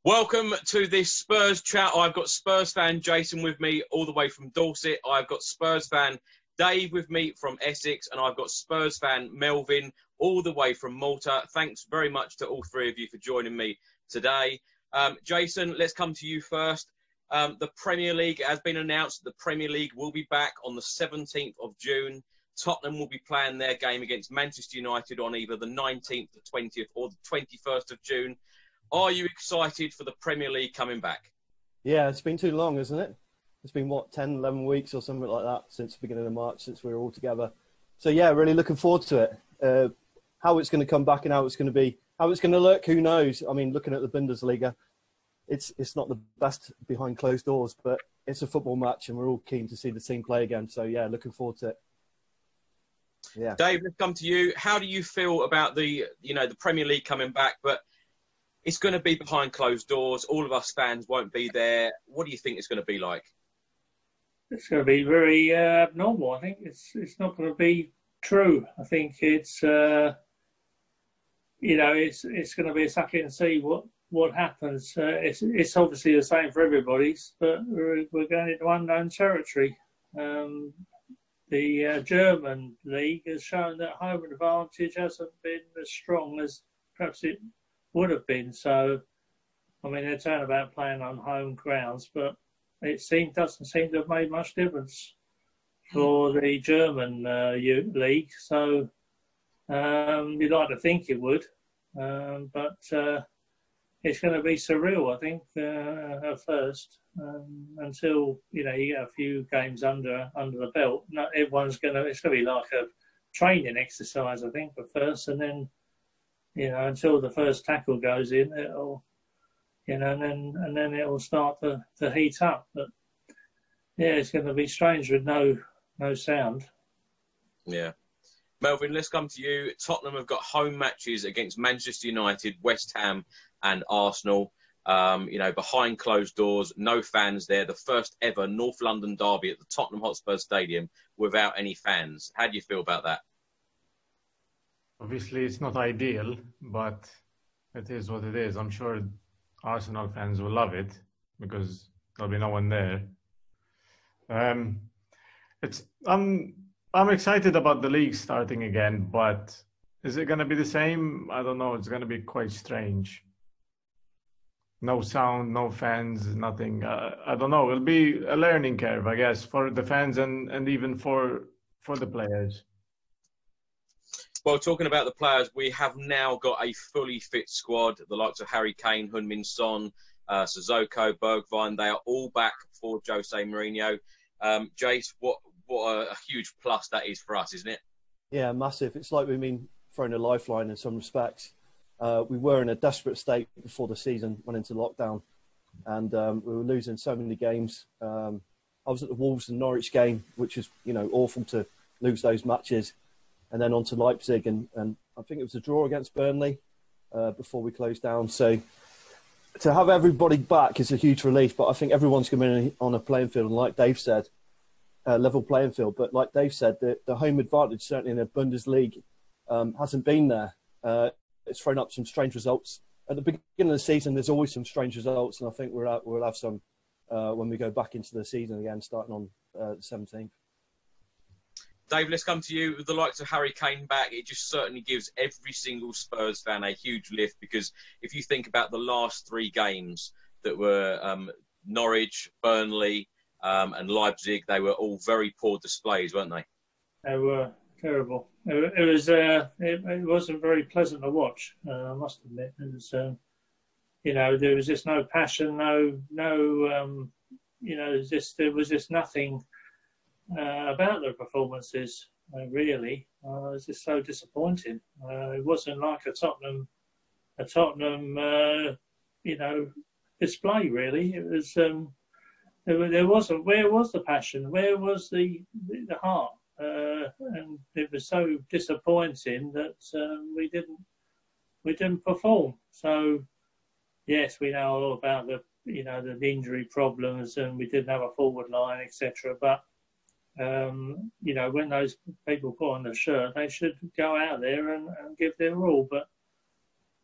Welcome to this Spurs chat. I've got Spurs fan Jason with me all the way from Dorset. I've got Spurs fan Dave with me from Essex. And I've got Spurs fan Melvyn all the way from Malta. Thanks very much to all three of you for joining me today. Jason, let's come to you first. The Premier League has been announced. The Premier League will be back on the 17th of June. Tottenham will be playing their game against Manchester United on either the 19th, the 20th or the 21st of June. Are you excited for the Premier League coming back? Yeah, it's been too long, isn't it? It's been, 10, 11 weeks or something like that since the beginning of March, since we were all together. So, yeah, really looking forward to it. How it's going to come back and how it's going to look, who knows? I mean, looking at the Bundesliga, it's not the best behind closed doors, but it's a football match and we're all keen to see the team play again. So, yeah, looking forward to it. Yeah. Dave, let's come to you. How do you feel about the Premier League coming back, but it's going to be behind closed doors. All of us fans won't be there. What do you think it's going to be like? It's going to be very abnormal. I think it's not going to be true. I think it's going to be a suck in and see what happens. It's obviously the same for everybody, but we're going into unknown territory. The German league has shown that home advantage hasn't been as strong as perhaps it would have been. So, I mean, they're talking about playing on home grounds, but it doesn't seem to have made much difference for the German league. So, you'd like to think it would, but it's going to be surreal, I think, at first, until you get a few games under the belt. Not everyone's it's going to be like a training exercise, I think, at first, and then. Until the first tackle goes in, it'll, and then it'll start to heat up. But yeah, it's going to be strange with no sound. Yeah, Melvyn, let's come to you. Tottenham have got home matches against Manchester United, West Ham, and Arsenal. Behind closed doors, no fans there. The first ever North London derby at the Tottenham Hotspur Stadium without any fans. How do you feel about that? Obviously, it's not ideal, but it is what it is. I'm sure Arsenal fans will love it because there'll be no one there. I'm excited about the league starting again, but is it going to be the same? I don't know. It's going to be quite strange. No sound, no fans, nothing. I don't know. It'll be a learning curve, I guess, for the fans and even for the players. Well, talking about the players, we have now got a fully fit squad. The likes of Harry Kane, Heung-min Son, Sissoko, Bergwijn, they are all back for Jose Mourinho. Jace, what a huge plus that is for us, isn't it? Yeah, massive. It's like we've been thrown a lifeline in some respects. We were in a desperate state before the season went into lockdown, and we were losing so many games. I was at the Wolves and Norwich game, which is awful to lose those matches. And then on to Leipzig, and I think it was a draw against Burnley before we closed down. So to have everybody back is a huge relief, but I think everyone's going to be on a playing field, and like Dave said, level playing field. But like Dave said, the home advantage, certainly in the Bundesliga, hasn't been there. It's thrown up some strange results. At the beginning of the season, there's always some strange results, and I think we'll have some when we go back into the season again, starting on the 17th. Dave, let's come to you. With the likes of Harry Kane back, it just certainly gives every single Spurs fan a huge lift, because if you think about the last three games that were Norwich, Burnley and Leipzig, they were all very poor displays, weren't they? They were terrible. It wasn't very pleasant to watch, I must admit. It was, there was just no passion, there was just nothing about the performances, really. It was just so disappointing. It wasn't like a Tottenham display, really. It was there wasn't. Where was the passion? Where was the heart? And it was so disappointing that we didn't perform. So yes, we know all about the injury problems, and we didn't have a forward line, etc. But when those people put on the shirt, they should go out there and give their all. But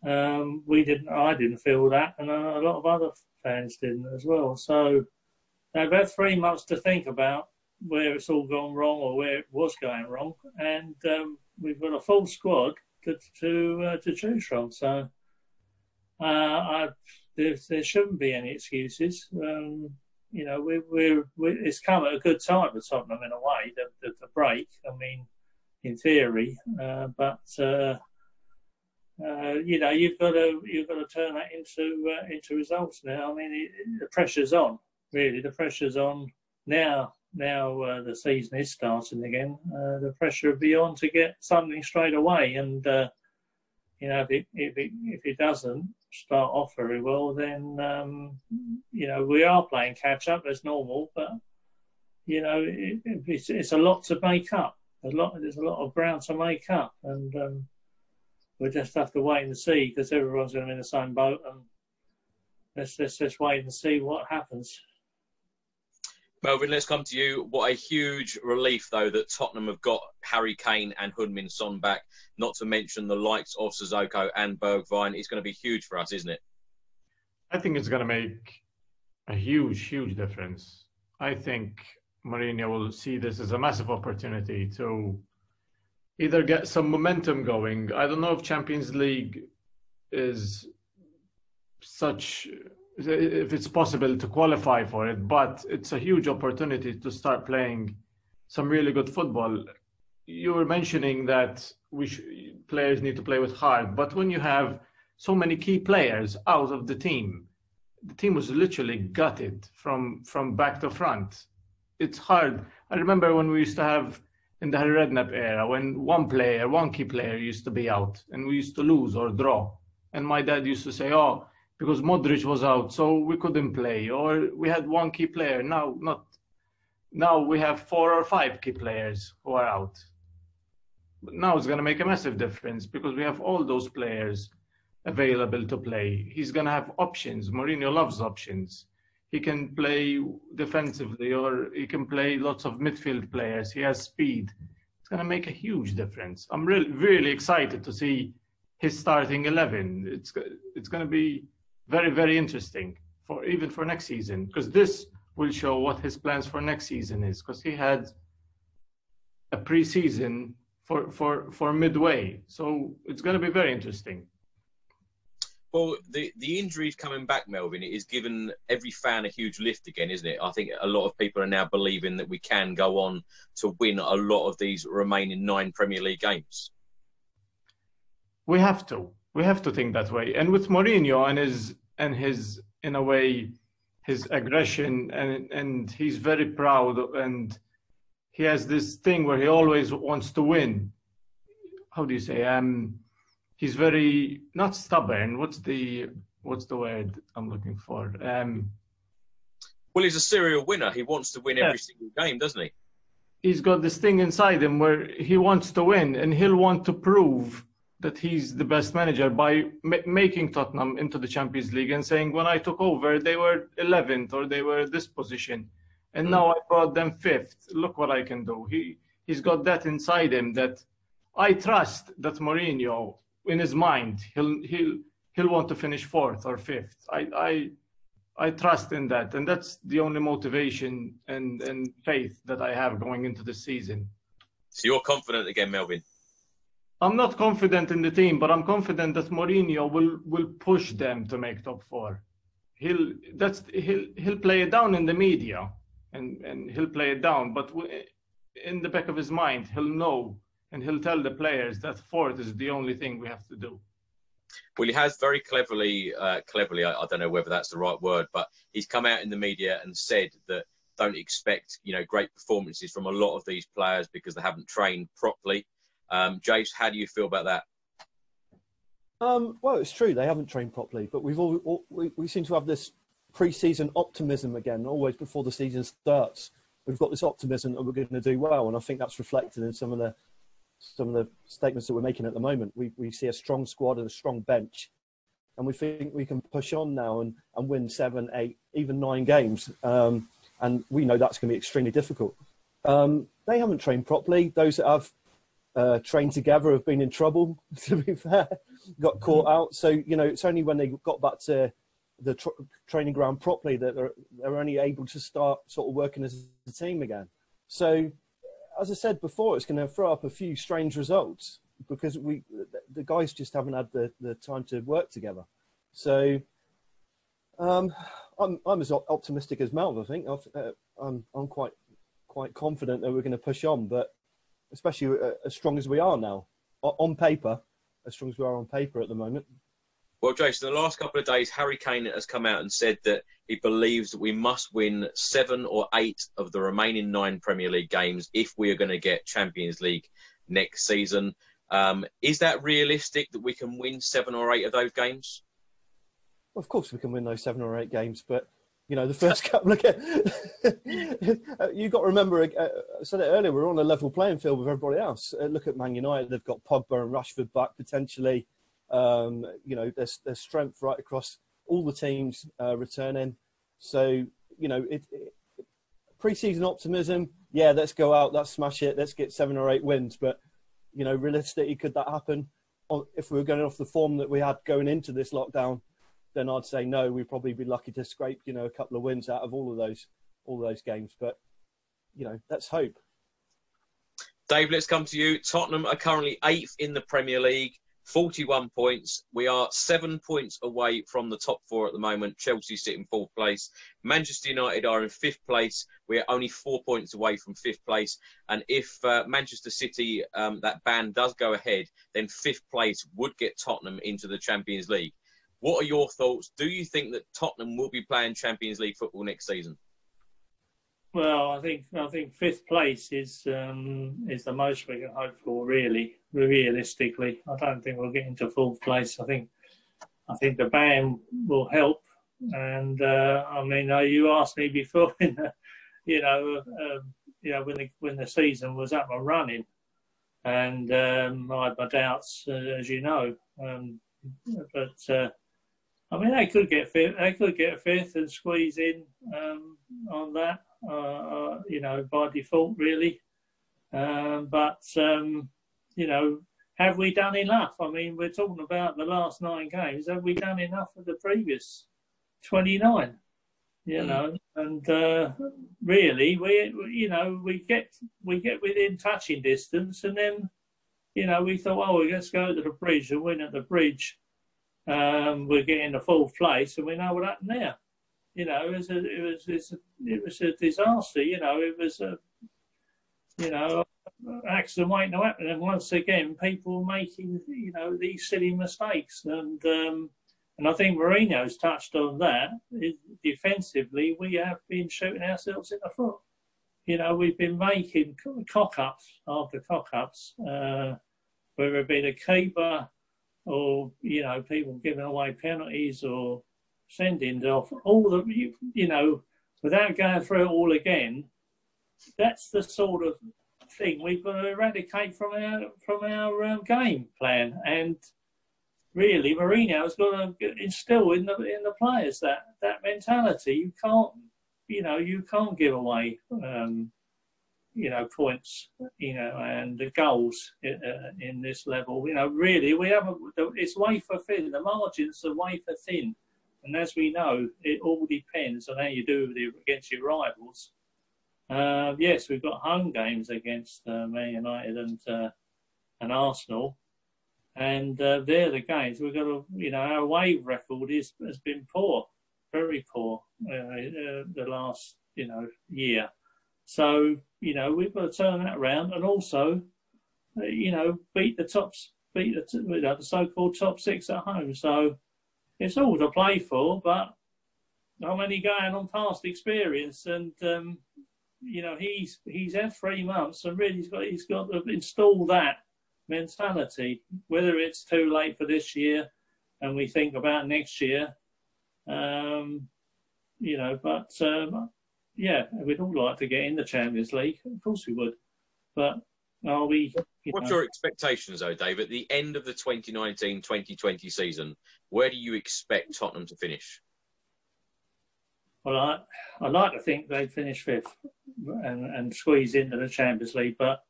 I didn't feel that, and a lot of other fans didn't as well. So they've had 3 months to think about where it's all gone wrong or where it was going wrong, and we've got a full squad to choose from. So there shouldn't be any excuses. You know, it's come at a good time for Tottenham in a way, the break. I mean, in theory, but you know, you've got to turn that into results now. I mean, the pressure's on. Really, the pressure's on now. Now the season is starting again. The pressure will be on to get something straight away, and you know, if it doesn't start off very well, then you know, we are playing catch up as normal. But you know, it's a lot to make up. There's a lot of ground to make up, and we'll just have to wait and see, because everyone's going to be in the same boat. And let's wait and see what happens. Melvyn, let's come to you. What a huge relief, though, that Tottenham have got Harry Kane and Heung-min Son back, not to mention the likes of Sissoko and Bergwijn. It's going to be huge for us, isn't it? I think it's going to make a huge, huge difference. I think Mourinho will see this as a massive opportunity to either get some momentum going. I don't know if Champions League is if it's possible to qualify for it, but it's a huge opportunity to start playing some really good football. You were mentioning that players need to play with heart, but when you have so many key players out of the team was literally gutted from back to front. It's hard. I remember when we used to have, in the Harry Redknapp era, when one key player used to be out and we used to lose or draw. And my dad used to say, oh, because Modric was out, so we couldn't play. Or we had one key player. Now we have 4 or 5 key players who are out. But now it's going to make a massive difference because we have all those players available to play. He's going to have options. Mourinho loves options. He can play defensively, or he can play lots of midfield players. He has speed. It's going to make a huge difference. I'm really, really excited to see his starting 11. It's going to be very, very interesting even for next season, because this will show what his plans for next season is, because he had a pre-season for midway. So it's going to be very interesting. Well, the injuries coming back, Melvyn, it has given every fan a huge lift again, isn't it? I think a lot of people are now believing that we can go on to win a lot of these remaining 9 Premier League games. We have to think that way. And with Mourinho and his in a way, his aggression, and he's very proud, and he has this thing where he always wants to win. How do you say? He's very not stubborn. What's the word I'm looking for? Well, he's a serial winner. He wants to win every single game, doesn't he? He's got this thing inside him where he wants to win, and he'll want to prove that he's the best manager by making Tottenham into the Champions League and saying, when I took over, they were 11th or they were this position, and now I brought them 5th. Look what I can do. He's got that inside him that I trust that Mourinho, in his mind, he'll want to finish 4th or 5th. I trust in that, and that's the only motivation and faith that I have going into the season. So you're confident again, Melvyn? I'm not confident in the team, but I'm confident that Mourinho will push them to make top 4. He'll play it down in the media, and he'll play it down, but in the back of his mind, he'll know. And he'll tell the players that 4th is the only thing we have to do. Well, he has very cleverly, I don't know whether that's the right word, but he's come out in the media and said that don't expect, great performances from a lot of these players because they haven't trained properly. Jace, how do you feel about that? Well, it's true. They haven't trained properly, but we seem to have this pre-season optimism again, always before the season starts. We've got this optimism that we're going to do well, and I think that's reflected in some of the statements that we're making at the moment. We see a strong squad and a strong bench, and we think we can push on now and win 7, 8, even 9 games. And we know that's going to be extremely difficult. They haven't trained properly. Those that have trained together have been in trouble, to be fair, got caught out. So, you know, it's only when they got back to the training ground properly that they're only able to start sort of working as a team again. So, as I said before, it's going to throw up a few strange results because the guys just haven't had the time to work together. So, I'm as optimistic as Mel, I think. I'm quite confident that we're going to push on, but especially as strong as we are now on paper, as strong as we are on paper at the moment. Well, Jason, the last couple of days, Harry Kane has come out and said that he believes that we must win 7 or 8 of the remaining 9 Premier League games if we are going to get Champions League next season. Is that realistic that we can win 7 or 8 of those games? Well, of course we can win those 7 or 8 games, but you know, the first couple of games, you've got to remember, I said it earlier, we're on a level playing field with everybody else. Look at Man United, they've got Pogba and Rashford back potentially. You know, there's strength right across all the teams returning. So, you know, pre-season optimism, yeah, let's go out, let's smash it, let's get 7 or 8 wins. But, you know, realistically, could that happen? If we were going off the form that we had going into this lockdown, then I'd say no, we'd probably be lucky to scrape, you know, a couple of wins out of all of those games. But, you know, let's hope. Dave, let's come to you. Tottenham are currently 8th in the Premier League, 41 points. We are 7 points away from the top 4 at the moment. Chelsea sit in 4th place. Manchester United are in 5th place. We're only 4 points away from 5th place. And if Manchester City, that ban does go ahead, then 5th place would get Tottenham into the Champions League. What are your thoughts? Do you think that Tottenham will be playing Champions League football next season? Well, I think 5th place is the most we can hope for, really, realistically. I don't think we'll get into 4th place. I think the ban will help. And I mean, you asked me before, when the season was up and running, and I had my doubts, as you know, but. I mean, they could get 5th. They could get 5th and squeeze in on that, you know, by default, really. But you know, have we done enough? I mean, we're talking about the last 9 games. Have we done enough of the previous 29? You know, and really, we get within touching distance, and then, you know, we thought, oh, let's go to the bridge and win at the bridge. We're getting the 4th place, and we know what happened there. You know, it was a disaster. You know, it was a, you know, accident waiting to happen. And once again, people making, you know, these silly mistakes. And I think Mourinho's touched on that. Defensively, we have been shooting ourselves in the foot. You know, we've been making cock-ups after cock-ups, whether it be the keeper, or, you know, people giving away penalties or sendings off, all the, you know, without going through it all again. That's the sort of thing we've got to eradicate from our game plan. And really, Mourinho's got to instill in the players that mentality. You can't give away you know, points, you know, and the goals in this level. You know, really, it's wafer thin. The margins are wafer thin. And as we know, it all depends on how you do against your rivals. Yes, we've got home games against Man United and Arsenal. And they're the games. We've got to, you know, our away record has been poor, very poor, the last, you know, year. So, you know, we've got to turn that around, and also, you know, beat the so-called top 6 at home. So it's all to play for, but I'm only going on past experience, and you know, he's had 3 months, and really he's got to install that mentality. Whether it's too late for this year, and we think about next year, you know, but. Yeah, we'd all like to get in the Champions League. Of course we would. But are we... What's your expectations, though, Dave? At the end of the 2019-2020 season, where do you expect Tottenham to finish? Well, I'd like to think they'd finish 5th and squeeze into the Champions League. But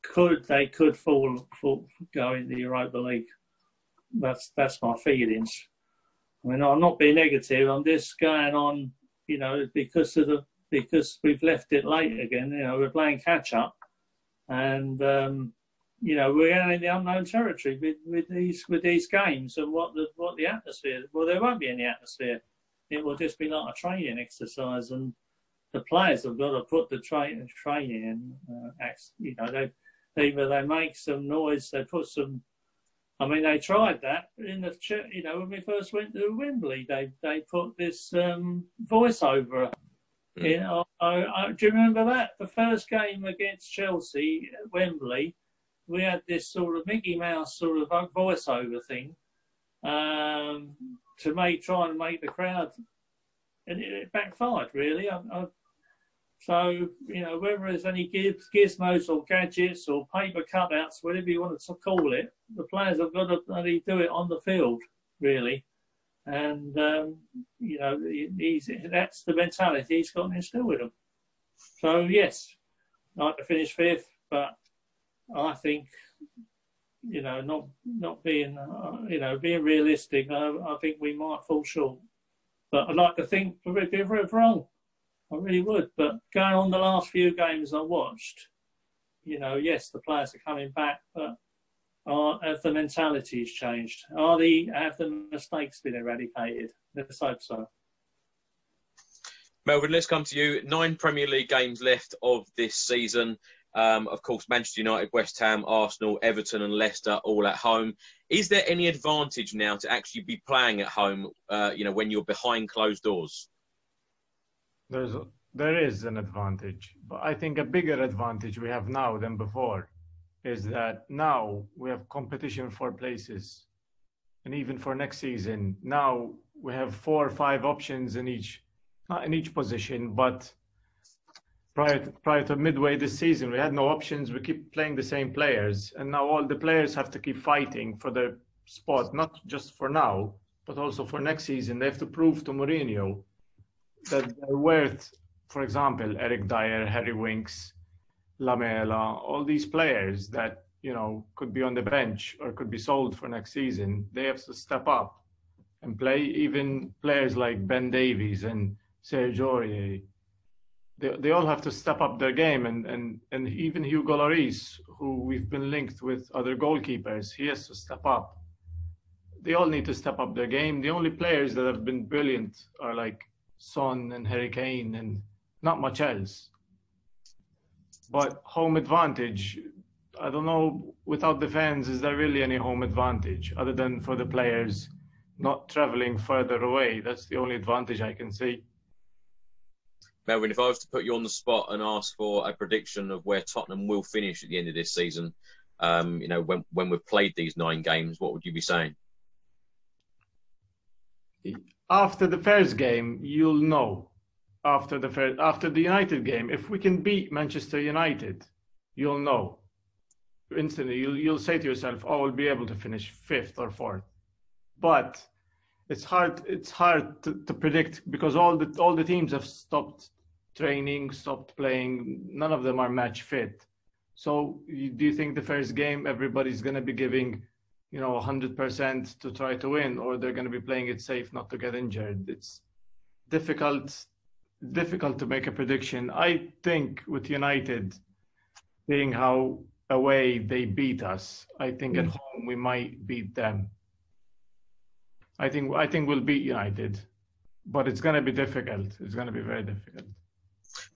could go in the Europa League. That's my feelings. I mean, I'm not being negative. I'm just going on, you know, because we've left it late again. You know, we're playing catch up, and you know, we're in the unknown territory with these games and what the atmosphere. Well, there won't be any atmosphere. It will just be like a training exercise, and the players have got to put the training in. You know, they make some noise. They put some. I mean, they tried that in the. You know, when we first went to Wembley, they put this voiceover. You know, do you remember that the first game against Chelsea at Wembley? We had this sort of Mickey Mouse sort of voiceover thing to try and make the crowd, and it backfired really. So, you know, whether there's any gizmos or gadgets or paper cutouts, whatever you want to call it, the players have got to bloody do it on the field, really. And, you know, that's the mentality he's got to instill with them. So, yes, I'd like to finish fifth, but I think, you know, not being, you know, being realistic, I think we might fall short. But I'd like to think we're wrong. I really would. But going on the last few games I watched, you know, yes, the players are coming back, but have the mentalities changed? Have the mistakes been eradicated? Let's hope so. Melvyn, let's come to you. 9 Premier League games left of this season. Of course, Manchester United, West Ham, Arsenal, Everton and Leicester all at home. Is there any advantage now to actually be playing at home, you know, when you're behind closed doors? There is an advantage, but I think a bigger advantage we have now than before is that now we have competition for places. And even for next season, now we have 4 or 5 options in each, not in each position, but prior to midway this season, we had no options. We keep playing the same players. And now all the players have to keep fighting for their spot, not just for now, but also for next season. They have to prove to Mourinho that they're worth, for example, Eric Dyer, Harry Winks, Lamela, all these players that, you know, could be on the bench or could be sold for next season. They have to step up and play. Even players like Ben Davies and Serge Aurier, they all have to step up their game. And even Hugo Lloris, who we've been linked with other goalkeepers, he has to step up. They all need to step up their game. The only players that have been brilliant are like Son and Harry Kane and not much else. But home advantage, I don't know, without the fans, is there really any home advantage other than for the players not traveling further away? That's the only advantage I can see. Melvyn, if I was to put you on the spot and ask for a prediction of where Tottenham will finish at the end of this season, you know, when we've played these 9 games, what would you be saying? After the first game, you'll know. After the United game, if we can beat Manchester United, you'll know. Instantly, you'll say to yourself, "Oh, we'll be able to finish 5th or 4th." But it's hard to predict because all the teams have stopped training, stopped playing. None of them are match fit. So, do you think the first game everybody's going to be giving, you know, 100% to try to win, or they're going to be playing it safe not to get injured? It's difficult to make a prediction. I think with United, seeing how away they beat us, I think at home we might beat them. I think we'll beat United, but it's going to be difficult. It's going to be very difficult.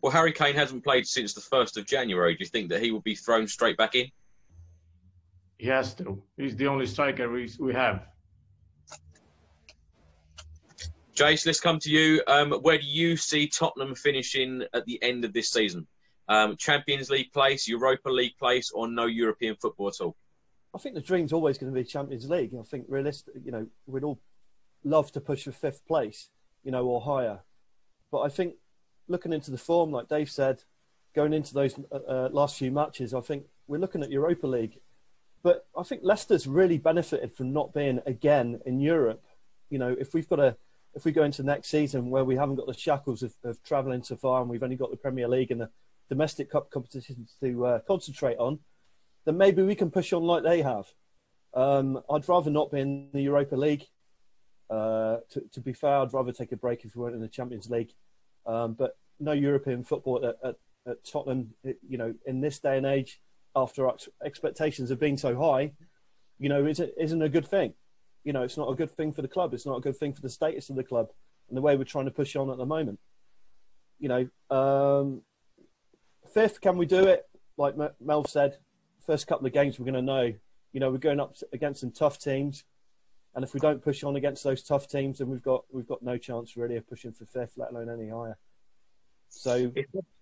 Well, Harry Kane hasn't played since the 1st of January. Do you think that he will be thrown straight back in? He has to. He's the only striker we have. Jace, let's come to you. Where do you see Tottenham finishing at the end of this season? Champions League place, Europa League place, or no European football at all? I think the dream's always going to be Champions League. I think realistic, you know, we'd all love to push for 5th place, you know, or higher. But I think looking into the form, like Dave said, going into those last few matches, I think we're looking at Europa League. But I think Leicester's really benefited from not being again in Europe. You know, if we go into next season where we haven't got the shackles of travelling so far and we've only got the Premier League and the domestic cup competitions to concentrate on, then maybe we can push on like they have. I'd rather not be in the Europa League. To be fair, I'd rather take a break if we weren't in the Champions League. But no European football at Tottenham, in this day and age, after our expectations have been so high, isn't a good thing. It's not a good thing for the club. It's not a good thing for the status of the club and the way we're trying to push on at the moment. Fifth, can we do it? Like Mel said, first couple of games we're going to know. We're going up against some tough teams, and if we don't push on against those tough teams, then we've got no chance really of pushing for fifth, let alone any higher. So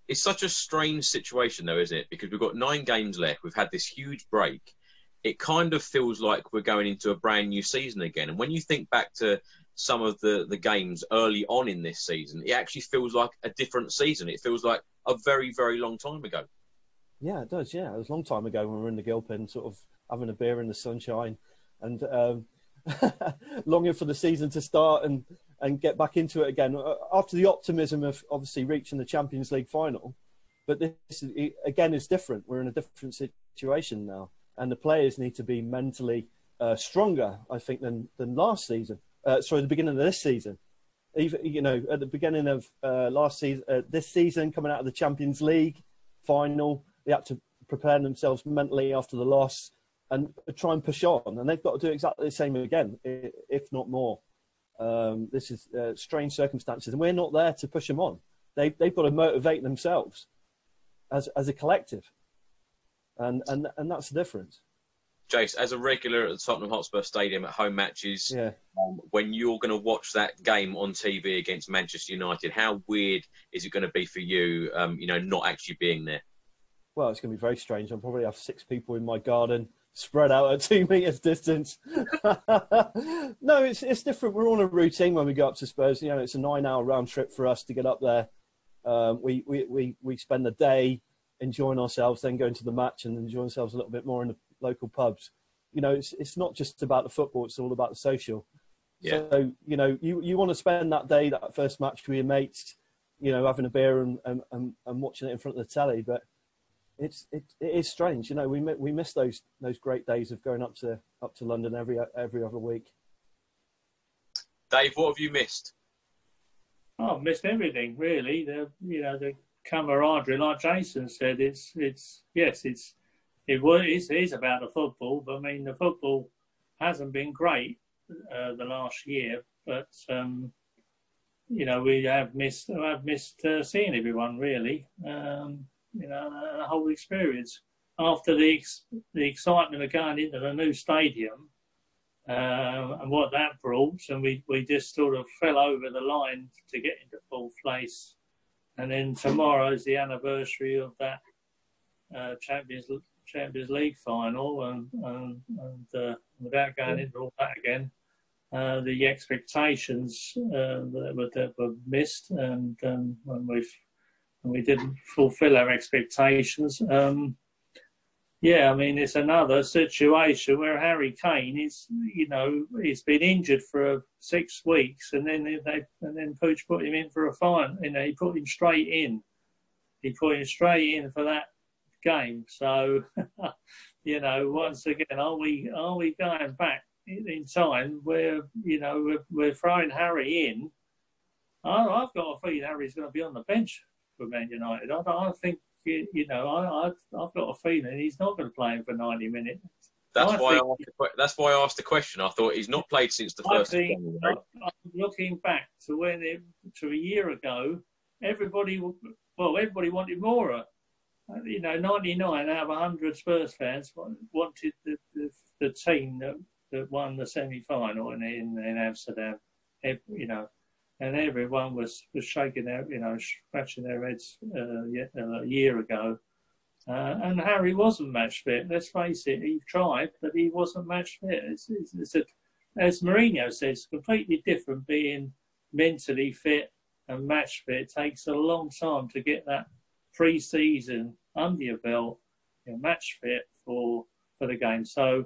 it's such a strange situation, though, isn't it? Because we've got 9 games left. We've had this huge break. It kind of feels like we're going into a brand new season again. And when you think back to some of the games early on in this season, it actually feels like a different season. It feels like a very, very long time ago. Yeah, it does. Yeah, it was a long time ago when we were in the Gilpin, sort of having a beer in the sunshine and longing for the season to start and get back into it again after the optimism of obviously reaching the Champions League final. But this again is different. We're in a different situation now, and the players need to be mentally stronger, I think, than last season. The beginning of this season. Even at the beginning of last season, this season, coming out of the Champions League final, they had to prepare themselves mentally after the loss and try and push on. And they've got to do exactly the same again, if not more. This is strange circumstances, and we're not there to push them on. They've got to motivate themselves as a collective, and that's the difference. Jace, as a regular at the Tottenham Hotspur Stadium at home matches, when you're going to watch that game on TV against Manchester United, how weird is it going to be for you, not actually being there? Well, it's going to be very strange. I'll probably have 6 people in my garden spread out at 2 meters distance. No, it's different. We're on a routine when we go up to Spurs. It's a 9-hour round trip for us to get up there. We spend the day enjoying ourselves, then going to the match and enjoying ourselves a little bit more in the local pubs. It's not just about the football, it's all about the social. Yeah. So, you want to spend that day, that first match with your mates, having a beer and watching it in front of the telly. But it is strange. We miss those great days of going up to London every other week. Dave, what have you missed? I've missed everything, really. The camaraderie, like Jason said, it is about the football, but I mean the football hasn't been great the last year, but we have missed seeing everyone really. The whole experience after the excitement of going into the new stadium and what that brought, and we just sort of fell over the line to get into fourth place, and then tomorrow is the anniversary of that Champions League final, and without going into all that again, the expectations that were missed, and when we didn't fulfil our expectations. It's another situation where Harry Kane is, he's been injured for 6 weeks, and then Pooch put him in for a final. He put him straight in. He put him straight in for that game. So, once again, are we going back in time where we're throwing Harry in? I've got a feeling Harry's going to be on the bench for Man United. I think I've got a feeling he's not going to play him for 90 minutes. That's why I asked the question. I thought he's not played since the first game. Looking back to a year ago, everybody wanted more. 99 out of 100 Spurs fans wanted the team that won the semi-final in Amsterdam. And everyone was shaking their, scratching their heads a year ago. And Harry wasn't match fit. Let's face it, he tried, but he wasn't match fit. As Mourinho says, it's completely different being mentally fit and match fit. It takes a long time to get that pre-season under your belt, match fit for the game. So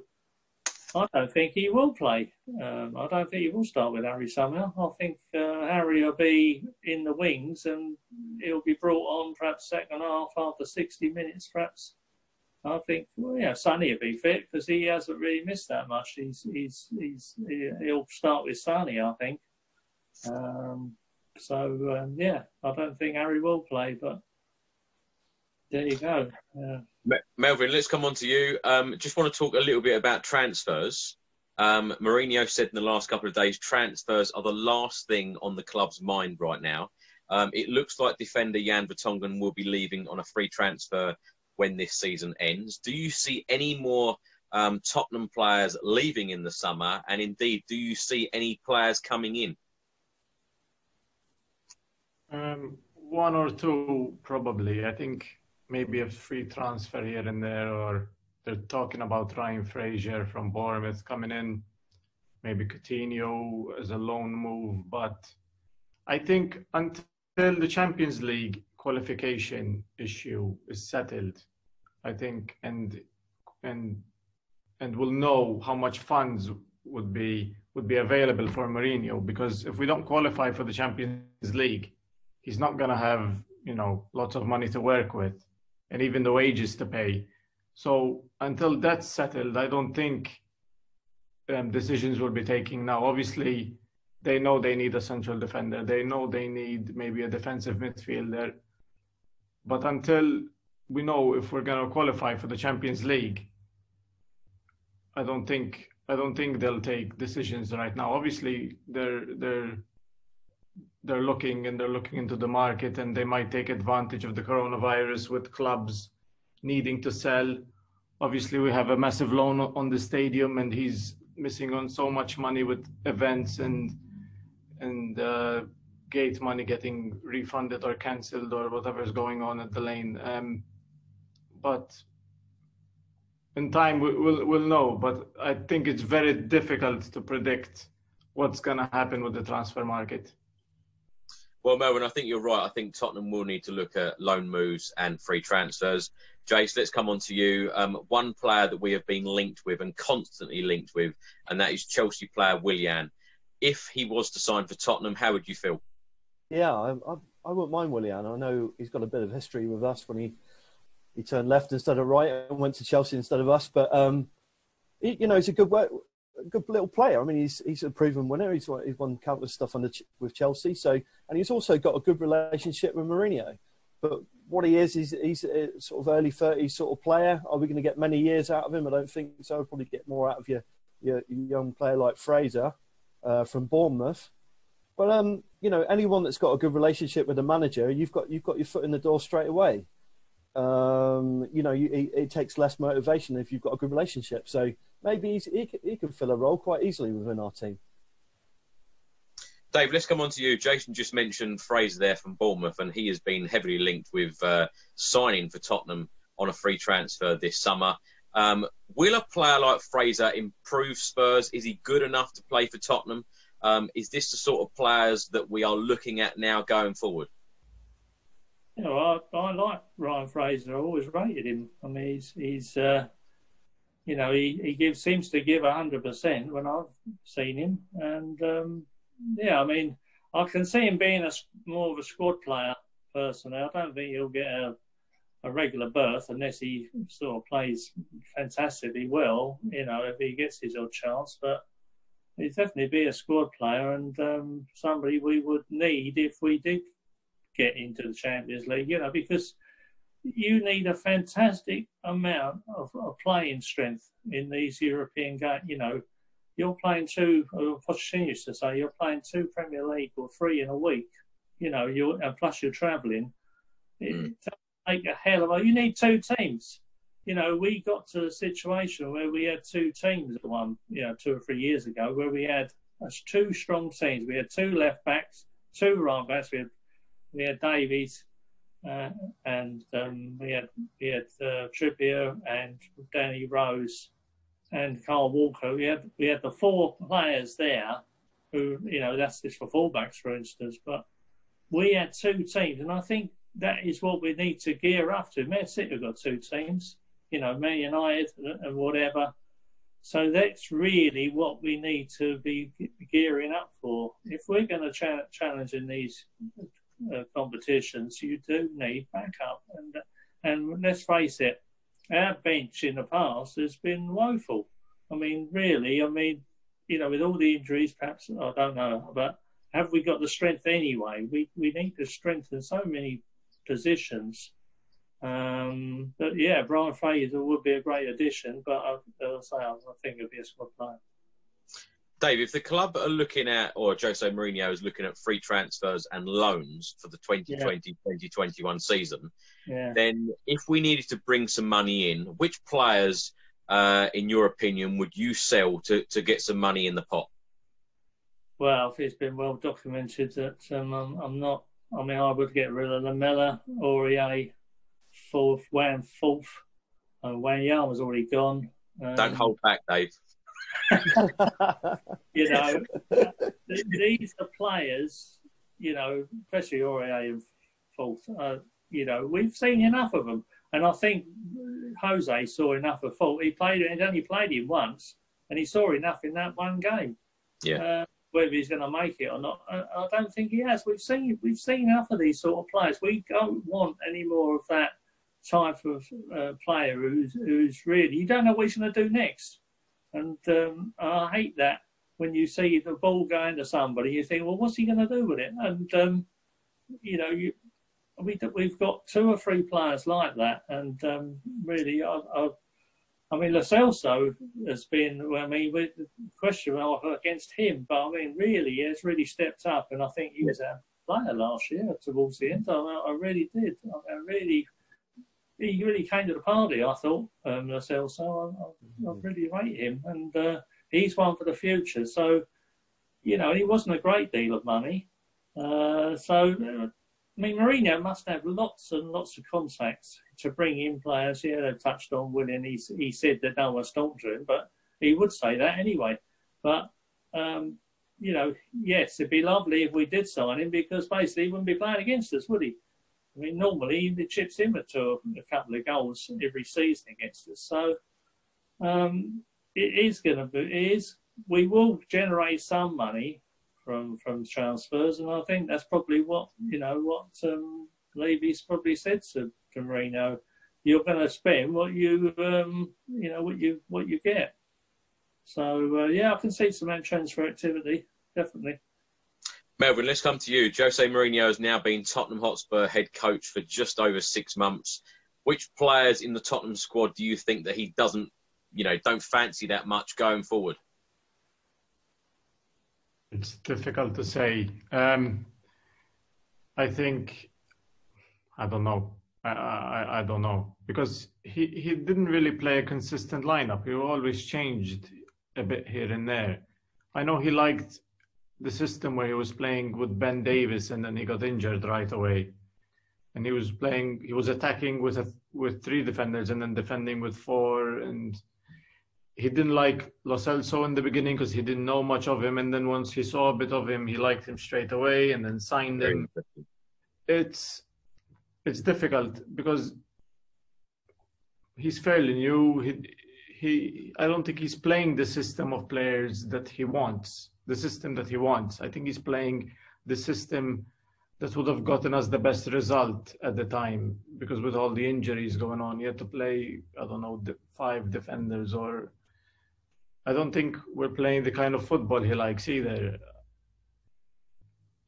I don't think he will play. I don't think he will start with Harry somehow. I think Harry will be in the wings and he'll be brought on perhaps second half after 60 minutes, perhaps. I think, well, yeah, Sonny will be fit because he hasn't really missed that much. He'll start with Sonny, I think. Yeah, I don't think Harry will play, but there you go. Melvyn, let's come on to you. Just want to talk a little bit about transfers. Mourinho said in the last couple of days, transfers are the last thing on the club's mind right now. It looks like defender Jan Vertonghen will be leaving on a free transfer when this season ends. Do you see any more Tottenham players leaving in the summer? And indeed, do you see any players coming in? One or two, probably. I think maybe a free transfer here and there, or they're talking about Ryan Fraser from Bournemouth coming in, maybe Coutinho as a loan move. But I think until the Champions League qualification issue is settled, I think, and we'll know how much funds would be available for Mourinho, because if we don't qualify for the Champions League, he's not going to have, lots of money to work with, and even the wages to pay. So until that's settled, I don't think decisions will be taken now. Obviously, they know they need a central defender. They know they need maybe a defensive midfielder. But until we know if we're going to qualify for the Champions League, I don't think they'll take decisions right now. Obviously, they're looking into the market, and they might take advantage of the coronavirus with clubs needing to sell. Obviously, we have a massive loan on the stadium, and he's missing on so much money with events and gate money getting refunded or cancelled or whatever's going on at the Lane. But in time, we'll know. But I think it's very difficult to predict what's going to happen with the transfer market. Well, Melvyn, I think you're right. I think Tottenham will need to look at loan moves and free transfers. Jace, let's come on to you. One player that we have been linked with and constantly linked with, and that is Chelsea player Willian. If he was to sign for Tottenham, how would you feel? Yeah, I wouldn't mind Willian. I know he's got a bit of history with us when he turned left instead of right and went to Chelsea instead of us. But he's a good little player. I mean, he's a proven winner. He's won countless stuff with Chelsea. And he's also got a good relationship with Mourinho. But what he is, he's a sort of early 30s sort of player. Are we going to get many years out of him? I don't think so. I'll probably get more out of your young player like Fraser from Bournemouth. But anyone that's got a good relationship with the manager, you've got your foot in the door straight away. It takes less motivation if you've got a good relationship. So maybe he can fill a role quite easily within our team. Dave, let's come on to you. Jason just mentioned Fraser there from Bournemouth, and he has been heavily linked with signing for Tottenham on a free transfer this summer. Will a player like Fraser improve Spurs? Is he good enough to play for Tottenham? Is this the sort of players that we are looking at now going forward? I like Ryan Fraser. I always rated him. I mean, he seems to give 100% when I've seen him. And, I can see him being more of a squad player, personally. I don't think he'll get a regular berth unless he sort of plays fantastically well, if he gets his odd chance. But he'd definitely be a squad player and somebody we would need if we did get into the Champions League, because you need a fantastic amount of playing strength in these European games. You're playing Pochettino used to say, you're playing 2 Premier League or 3 in a week, and plus you're travelling. It does take a hell of a... You need 2 teams. We got to a situation where we had 2 teams at 2 or 3 years ago, where we had 2 strong teams. We had 2 left backs, 2 right backs. We had Davies, and we had Trippier and Danny Rose and Carl Walker. We had the 4 players there who, that's just for fullbacks, for instance. But we had 2 teams, and I think that is what we need to gear up to. Man City have got 2 teams, Man United and whatever. So that's really what we need to be gearing up for. If we're going to challenge in these competitions, you do need backup. And let's face it, our bench in the past has been woeful. I mean, really, with all the injuries, perhaps, I don't know, but have we got the strength anyway? We need to strengthen so many positions. But yeah, Brian Fraser would be a great addition, but I think it'd be a squad player. Dave, if the club are looking at, or Jose Mourinho is looking at free transfers and loans for the 2020-2021 season, then if we needed to bring some money in, which players, in your opinion, would you sell to get some money in the pot? Well, it's been well documented that I would get rid of Lamela, Aurier, Wan fourth. Wan Yarn was already gone. Don't hold back, Dave. These are players, especially Aurier and fourth. We've seen enough of them, and I think Jose saw enough of fourth. He'd only played him once, and he saw enough in that one game. Yeah. Whether he's going to make it or not, I don't think he has. We've seen enough of these sort of players. We don't want any more of that type of player who's really, you don't know what he's going to do next. And I hate that when you see the ball going to somebody, you think, well, what's he going to do with it? And we've got 2 or 3 players like that, and really, Lo Celso has been, with the question against him, but really, he has really stepped up, and I think he was our player last year towards the end. I really did. He really came to the party, I thought, Lo Celso. I really rate him, and he's one for the future. So, he wasn't a great deal of money. Mourinho must have lots and lots of contacts to bring in players. Yeah, they've touched on Willian. He said that no one's talked to him, but he would say that anyway. But, yes, it'd be lovely if we did sign him, because basically he wouldn't be playing against us, would he? Normally he chips in with a couple of goals every season against us. So we will generate some money from transfers, and I think that's probably what Levy's probably said to Mourinho. You're going to spend what you get. So I can see some transfer activity, definitely. Melvyn, let's come to you. Jose Mourinho has now been Tottenham Hotspur head coach for just over 6 months. Which players in the Tottenham squad do you think that he don't fancy that much going forward? It's difficult to say. I don't know. I don't know, because he didn't really play a consistent lineup. He always changed a bit here and there. I know he liked the system where he was playing with Ben Davies, and then he got injured right away. And he was attacking with 3 defenders and then defending with 4. And he didn't like Lo Celso in the beginning because he didn't know much of him. And then once he saw a bit of him, he liked him straight away and then signed him. It's difficult because he's fairly new. I don't think he's playing the system of players that he wants. The system that he wants. I think he's playing the system that would have gotten us the best result at the time, because with all the injuries going on, you had to play, 5 defenders, or I don't think we're playing the kind of football he likes either.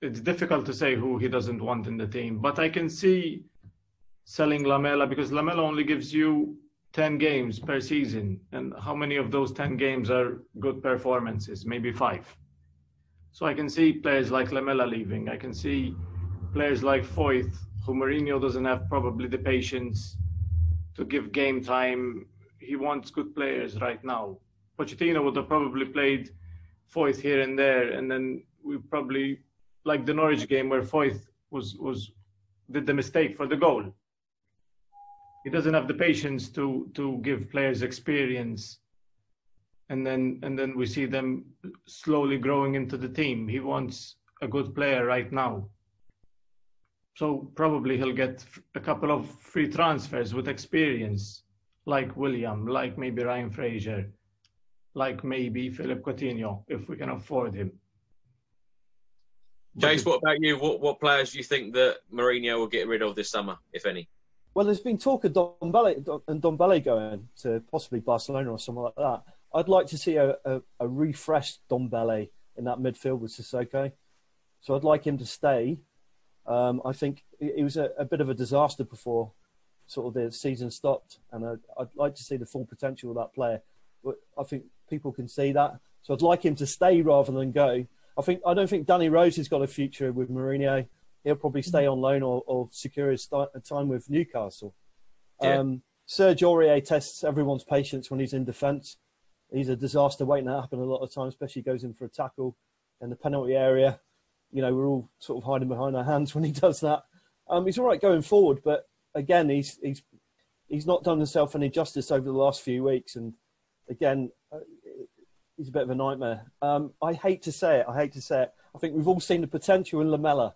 It's difficult to say who he doesn't want in the team, but I can see selling Lamela, because Lamela only gives you 10 games per season, and how many of those 10 games are good performances? Maybe 5. So I can see players like Lamela leaving. I can see players like Foyth, who Mourinho doesn't have probably the patience to give game time. He wants good players right now. Pochettino would have probably played Foyth here and there, and then we probably, like the Norwich game where Foyth did the mistake for the goal. He doesn't have the patience to give players experience, and then we see them slowly growing into the team. He wants a good player right now. So probably he'll get a couple of free transfers with experience, like William, like maybe Ryan Fraser, like maybe Philip Coutinho, if we can afford him. Jace, what about you? What players do you think that Mourinho will get rid of this summer, if any? Well, there's been talk of Ndombele going to possibly Barcelona or something like that. I'd like to see a refreshed Ndombele in that midfield with Sissoko. So I'd like him to stay. I think he was a bit of a disaster before sort of the season stopped, and I'd like to see the full potential of that player. But I think people can see that. So I'd like him to stay rather than go. I don't think Danny Rose has got a future with Mourinho. He'll probably stay on loan or secure his time with Newcastle. Yeah. Serge Aurier tests everyone's patience when he's in defence. He's a disaster waiting to happen a lot of times, especially goes in for a tackle in the penalty area. You know, we're all sort of hiding behind our hands when he does that. He's all right going forward, but again, he's not done himself any justice over the last few weeks. And again, he's a bit of a nightmare. I hate to say it. I think we've all seen the potential in Lamela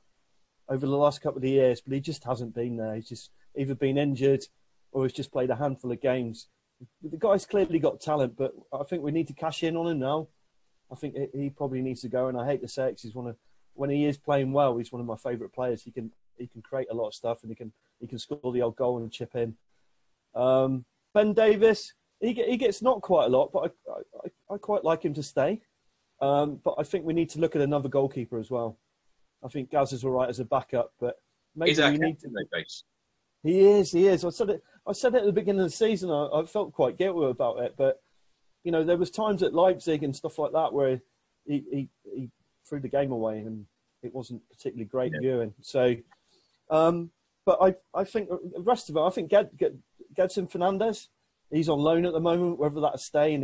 over the last couple of years, but he just hasn't been there. He's just either been injured or he's just played a handful of games. The guy's clearly got talent, but I think we need to cash in on him now. I think he probably needs to go, and I hate to say it, because when he is playing well, he's one of my favourite players. He can create a lot of stuff, and he can score the odd goal and chip in. Ben Davies, he gets knocked quite a lot, but I quite like him to stay. But I think we need to look at another goalkeeper as well. I think Gaz is all right as a backup, but maybe we need to. He is. I said it at the beginning of the season. I felt quite guilty about it, but you know, there was times at Leipzig and stuff like that where he threw the game away, and it wasn't particularly great viewing. So, but I think the rest of it, I think Gedson Fernandes, he's on loan at the moment. Whether that'll stay and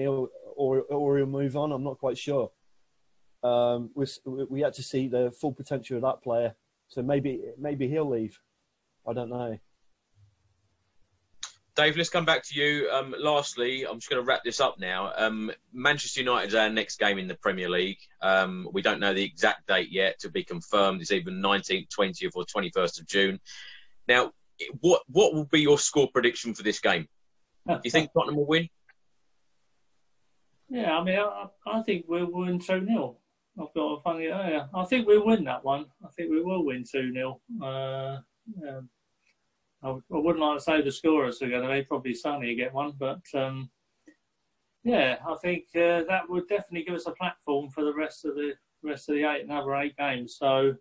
or he'll move on, I'm not quite sure. We had to see the full potential of that player, so maybe he'll leave. I don't know. Dave, let's come back to you. Lastly, I'm just going to wrap this up now. Manchester United are our next game in the Premier League. We don't know the exact date yet to be confirmed. It's either 19th, 20th or 21st of June. Now, what will be your score prediction for this game? Do you think Tottenham will win? Yeah, I mean, I think we'll win 2-0. I've got a funny idea. I think we'll win that one. I think we will win 2-0. I wouldn't like to say the scorers are going to be probably Sonny get one, but yeah, I think that would definitely give us a platform for the rest of the another 8 games. So,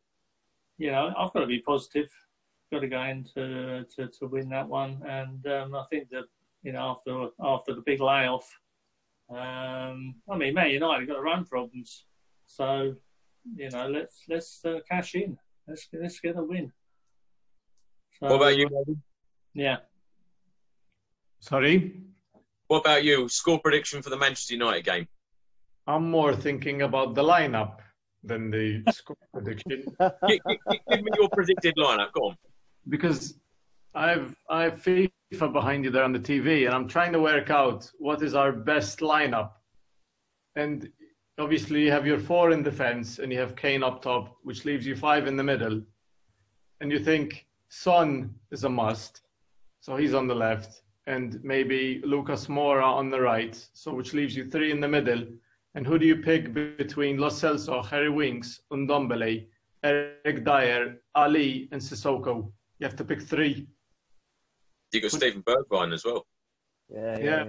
you know, I've got to be positive. Got to go in to win that one, and I think that, you know, after the big layoff, I mean, Man United got to run problems, so you know, let's cash in. Let's get a win. So, what about you, Melvyn? Yeah. Sorry? What about you? Score prediction for the Manchester United game? I'm more thinking about the lineup than the score prediction. Give me your predicted lineup. Go on. Because I have FIFA behind you there on the TV, and I'm trying to work out what is our best lineup. And obviously you have your 4 in defence, and you have Kane up top, which leaves you 5 in the middle. And you think Son is a must, so he's on the left, and maybe Lucas Moura on the right, so which leaves you 3 in the middle. And who do you pick between Lo Celso, Harry Winks, Ndombele, Eric Dyer, Ali, and Sissoko? You have to pick 3. You got Stephen Bergwijn as well. Yeah.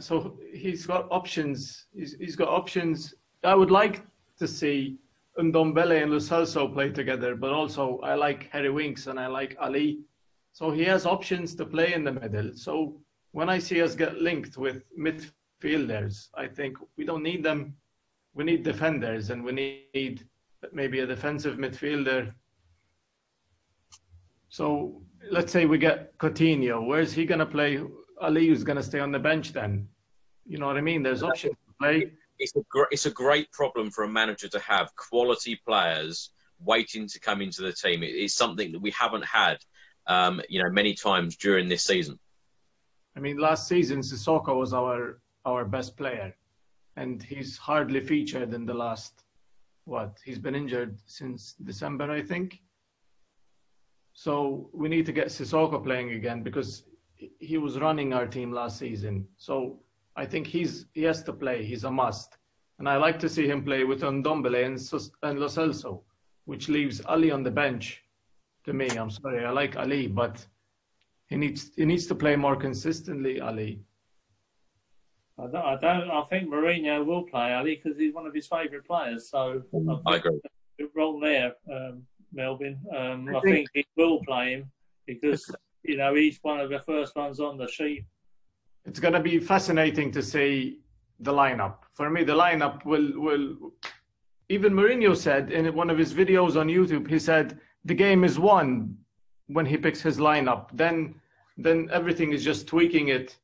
So he's got options. He's got options. I would like to see Ndombele and Lo Celso play together, but also I like Harry Winks and I like Ali. So he has options to play in the middle. So when I see us get linked with midfielders, I think we don't need them. We need defenders, and we need maybe a defensive midfielder. So let's say we get Coutinho. Where's he going to play? Ali is going to stay on the bench then. You know what I mean? There's options to play. It's a great problem for a manager to have quality players waiting to come into the team. It's something that we haven't had, many times during this season. I mean, last season, Sissoko was our best player, and he's hardly featured in the last, he's been injured since December, I think. So we need to get Sissoko playing again, because he was running our team last season. So I think he has to play. He's a must. And I like to see him play with Ndombele and Lo Celso, which leaves Ali on the bench. To me, I'm sorry, I like Ali, but He needs to play more consistently, Ali. I think Mourinho will play Ali because he's one of his favourite players. So I agree. Wrong there, Melvyn. I think he will play him because he's one of the first ones on the sheet. It's going to be fascinating to see the lineup. For me, the lineup will. Even Mourinho said in one of his videos on YouTube, he said the game is won when he picks his lineup. Then everything is just tweaking it.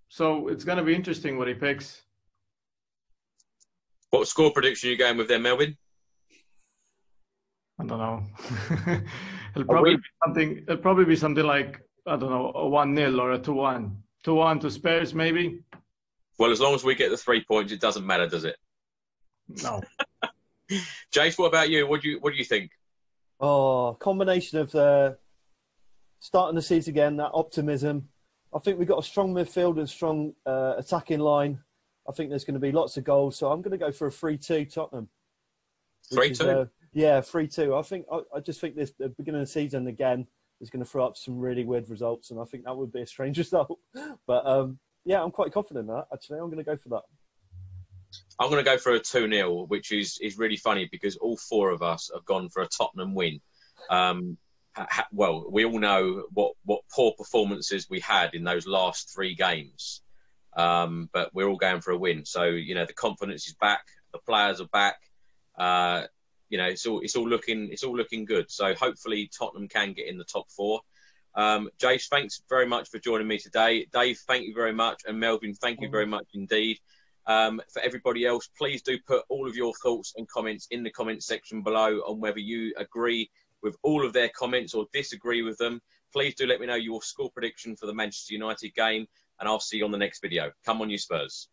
So it's going to be interesting what he picks. What score prediction are you going with there, Melvyn? I don't know. It'll probably be something like, I don't know, a 1-0 or a 2-1. 2-1 to Spurs, maybe. Well, as long as we get the 3 points, it doesn't matter, does it? No. Jace, what about you? What do you think? Oh, combination of the starting the season again, that optimism. I think we've got a strong midfield and strong attacking line. I think there's going to be lots of goals, so I'm going to go for a 3-2 Tottenham. 3-2? Yeah, 3-2. I just think this the beginning of the season again is going to throw up some really weird results, and I think that would be a strange result. But yeah, I'm quite confident in that. Actually, I'm going to go for that. I'm going to go for a 2-0, which is really funny because all four of us have gone for a Tottenham win. Well, we all know what poor performances we had in those last 3 games, but we're all going for a win. So the confidence is back, the players are back. It's all looking good. So hopefully Tottenham can get in the top 4. Jace, thanks very much for joining me today. Dave, thank you very much, and Melvyn, thank you very much indeed. For everybody else, please do put all of your thoughts and comments in the comment section below on whether you agree with all of their comments or disagree with them. Please do let me know your score prediction for the Manchester United game, and I'll see you on the next video. Come on, you Spurs.